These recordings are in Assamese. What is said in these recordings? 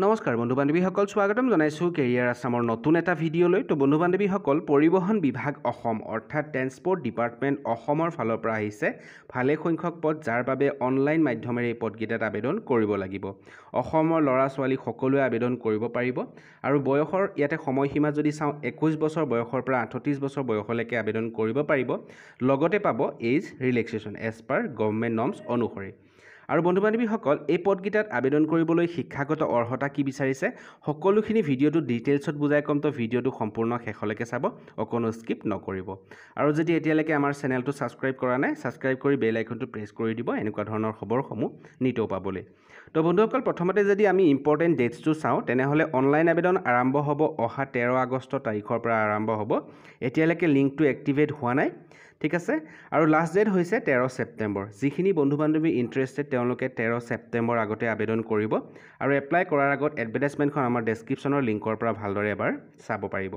নমস্কাৰ বন্ধু বান্ধৱীসকল, স্বাগতম জনাইছোঁ কেৰিয়াৰ আছামৰ নতুন এটা ভিডিঅ'লৈ। তো বন্ধু বান্ধৱীসকল, পৰিবহণ বিভাগ অসম অৰ্থাৎ ট্ৰেন্সপৰ্ট ডিপাৰ্টমেণ্ট অসমৰ ফালৰ পৰা আহিছে ভালেসংখ্যক পদ, যাৰ বাবে অনলাইন মাধ্যমেৰে এই পদকেইটাত আবেদন কৰিব লাগিব। অসমৰ ল'ৰা ছোৱালী সকলোৱে আবেদন কৰিব পাৰিব আৰু বয়সৰ ইয়াতে সময়সীমা যদি চাওঁ 21 বছৰ বয়সৰ পৰা 38 বছৰ বয়সলৈকে আবেদন কৰিব পাৰিব। লগতে পাব as relaxation as per government norms অনুসৰি। আৰু বন্ধু বান্ধৱীসকল, এই পদকেইটাত আবেদন কৰিবলৈ শিক্ষাগত অৰ্হতা কি বিচাৰিছে সকলোখিনি ভিডিঅ'টো ডিটেইলছত বুজাই ক'ম, তো ভিডিঅ'টো সম্পূৰ্ণ শেষলৈকে চাব, অকণো স্কিপ নকৰিব। আৰু যদি এতিয়ালৈকে আমাৰ চেনেলটো ছাবস্ক্ৰাইব কৰা নাই, ছাবস্ক্ৰাইব কৰি বেল আইকনটো প্ৰেছ কৰি দিব এনেকুৱা ধৰণৰ খবৰসমূহ নিতৌ পাবলৈ। তো বন্ধুসকল, প্ৰথমতে যদি আমি ইম্পৰ্টেণ্ট ডেটছটো চাওঁ, তেনেহ'লে অনলাইন আবেদন আৰম্ভ হ'ব অহা 13 আগষ্ট তাৰিখৰ পৰা আৰম্ভ হ'ব। এতিয়ালৈকে লিংকটো এক্টিভেট হোৱা নাই, ঠিক আছে। আৰু লাষ্ট ডেট হৈছে 13 ছেপ্টেম্বৰ। যিখিনি বন্ধু বান্ধৱী ইণ্টাৰেষ্টেড তেওঁলোকে 13 ছেপ্টেম্বৰ আগতে আবেদন কৰিব। আৰু এপ্লাই কৰাৰ আগত এডভাৰটাইজমেণ্টখন আমাৰ ডেছক্ৰিপশ্যনৰ লিংকৰ পৰা ভালদৰে এবাৰ চাব পাৰিব।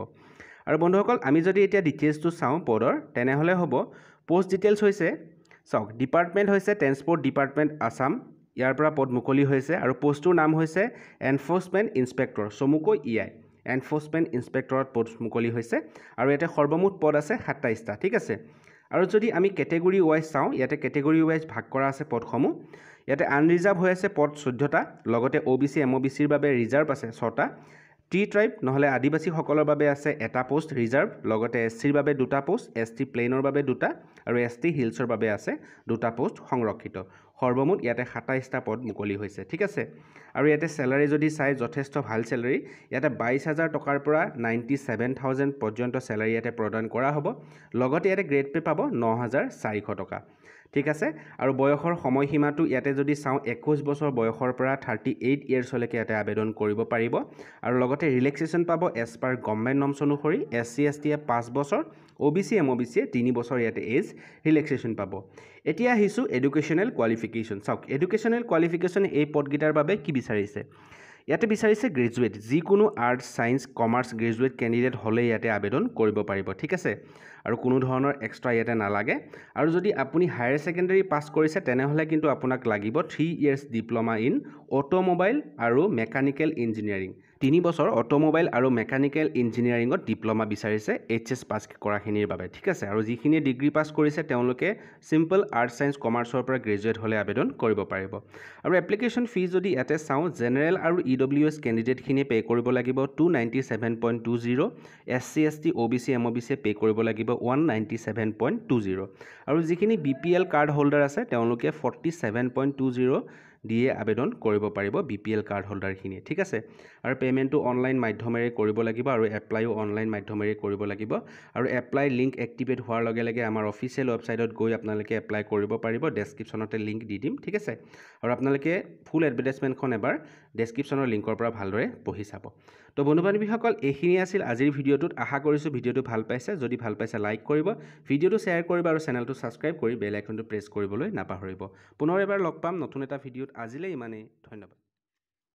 আৰু বন্ধুসকল, আমি যদি এতিয়া ডিটেইলছটো চাওঁ পদৰ, তেনেহ'লে হ'ব পোষ্ট ডিটেইলছ হৈছে, চাওক, ডিপাৰ্টমেণ্ট হৈছে ট্ৰেন্সপৰ্ট ডিপাৰ্টমেণ্ট আছাম, ইয়াৰ পৰা পদ মুকলি হৈছে। আৰু পোষ্টটোৰ নাম হৈছে এনফৰ্চমেণ্ট ইনস্পেক্টৰ, চমুকৈ EI এনফৰ্চমেণ্ট ইনস্পেক্টৰত পদ মুকলি হৈছে। আৰু ইয়াতে সৰ্বমুঠ পদ আছে 27টা, ঠিক আছে। আৰু যদি আমি কেটেগৰী ৱাইজ চাওঁ, ইয়াতে কেটেগৰী ৱাইজ ভাগ কৰা আছে পদসমূহ। ইয়াতে আনৰিজাৰ্ভ হৈ আছে পদ 14টা, লগতে OBC MOBCৰ বাবে ৰিজাৰ্ভ আছে 6টা, টি ট্ৰাইব নহ'লে আদিবাসীসকলৰ বাবে আছে এটা পোষ্ট ৰিজাৰ্ভ, লগতে SCৰ বাবে 2টা পোষ্ট, ST প্লেইনৰ বাবে 2টা, আৰু ST হিলছৰ বাবে আছে 2টা পোষ্ট সংৰক্ষিত। সৰ্বমুঠ ইয়াতে 27টা পদ মুকলি হৈছে, ঠিক আছে। আৰু ইয়াতে চেলাৰী যদি চাই, যথেষ্ট ভাল চেলাৰী। ইয়াতে 22,000 টকাৰ পৰা 97,000 পৰ্যন্ত চেলাৰী ইয়াতে প্ৰদান কৰা হ'ব। লগতে ইয়াতে গ্ৰেড পে' পাব 9,400 টকা, ঠিক আছে। আৰু বয়সৰ সময়সীমাটো ইয়াতে যদি চাওঁ, 21 বছৰ বয়সৰ পৰা 38 ইয়াৰ্ছলৈকে ইয়াতে আবেদন কৰিব পাৰিব। আৰু লগতে ৰিলেক্সেশ্যন পাব এজ পাৰ গভৰ্ণমেণ্ট নৰ্মছ অনুসৰি। SC STয়ে 5 বছৰ, OBC MOBCয়ে 3 বছৰ ইয়াতে এজ ৰিলেক্সেশ্যন পাব। এতিয়া আহিছোঁ এডুকেশ্যনেল কোৱালিফিকেশ্যন। চাওক, এডুকেশ্যনেল কোৱালিফিকেশ্যন এই পদকেইটাৰ বাবে কি বিচাৰিছে। ইয়াতে বিচাৰিছে গ্ৰেজুৱেট, যিকোনো arts science commerce graduate candidate হ'লে ইয়াতে আবেদন কৰিব পাৰিব, ঠিক আছে। আৰু কোনো ধৰণৰ এক্সট্ৰা ইয়াতে নালাগে। আৰু যদি আপুনি হায়াৰ ছেকেণ্ডেৰী পাছ কৰিছে, তেনেহ'লে কিন্তু আপোনাক লাগিব 3 ইয়াৰ্ছ ডিপ্ল'মা ইন অটোমোবাইল আৰু মেকানিকেল ইঞ্জিনিয়াৰিং। 3 বছৰ অটোমোবাইল আৰু মেকানিকেল ইঞ্জিনিয়াৰিঙত ডিপ্ল'মা বিচাৰিছে HS পাছ কৰাখিনিৰ বাবে, ঠিক আছে। আৰু যিখিনিয়ে ডিগ্ৰী পাছ কৰিছে তেওঁলোকে চিম্পল আৰ্টছ ছায়েন্স কমাৰ্চৰ পৰা গ্ৰেজুৱেট হ'লে আবেদন কৰিব পাৰিব। আৰু এপ্লিকেশ্যন ফিজ যদি ইয়াতে চাওঁ, জেনেৰেল আৰু EWS কেণ্ডিডেটখিনিয়ে পে' কৰিব লাগিব 297.20, SC ST OBC MOBCয়ে পে' কৰিব লাগিব 197.20। আৰু যিখিনি BPL কাৰ্ড হোল্ডাৰ আছে তেওঁলোকে 47.20 দিয়ে আবেদন কৰিব পাৰিব, BPL কাৰ্ড হোল্ডাৰখিনিয়ে, ঠিক আছে। আৰু পে'মেণ্টটো অনলাইন মাধ্যমেৰে কৰিব লাগিব আৰু এপ্লাইও অনলাইন মাধ্যমেৰে কৰিব লাগিব। আৰু এপ্লাই লিংক এক্টিভেট হোৱাৰ লগে লগে আমাৰ অফিচিয়েল ৱেবছাইটত গৈ আপোনালোকে এপ্লাই কৰিব পাৰিব। ডেছক্ৰিপশ্যনতে লিংক দি দিম, ঠিক আছে। আৰু আপোনালোকে ফুল এডভাৰটাইজমেণ্টখন এবাৰ ডেছক্ৰিপশ্যনৰ লিংকৰ পৰা ভালদৰে পঢ়ি চাব। তো বন্ধু বান্ধৱীসকল, এইখিনি আছিল আজিৰ ভিডিঅ'টোত। আশা কৰিছোঁ ভিডিঅ'টো ভাল পাইছে। যদি ভাল পাইছে লাইক কৰিব, ভিডিঅ'টো শ্বেয়াৰ কৰিব আৰু চেনেলটো ছাবস্ক্ৰাইব কৰি বেল আইকনটো প্ৰেছ কৰিবলৈ নাপাহৰিব। পুনৰ এবাৰ লগ পাম নতুন এটা ভিডিঅ'ত। আজিলৈ ইমানেই, ধন্যবাদ।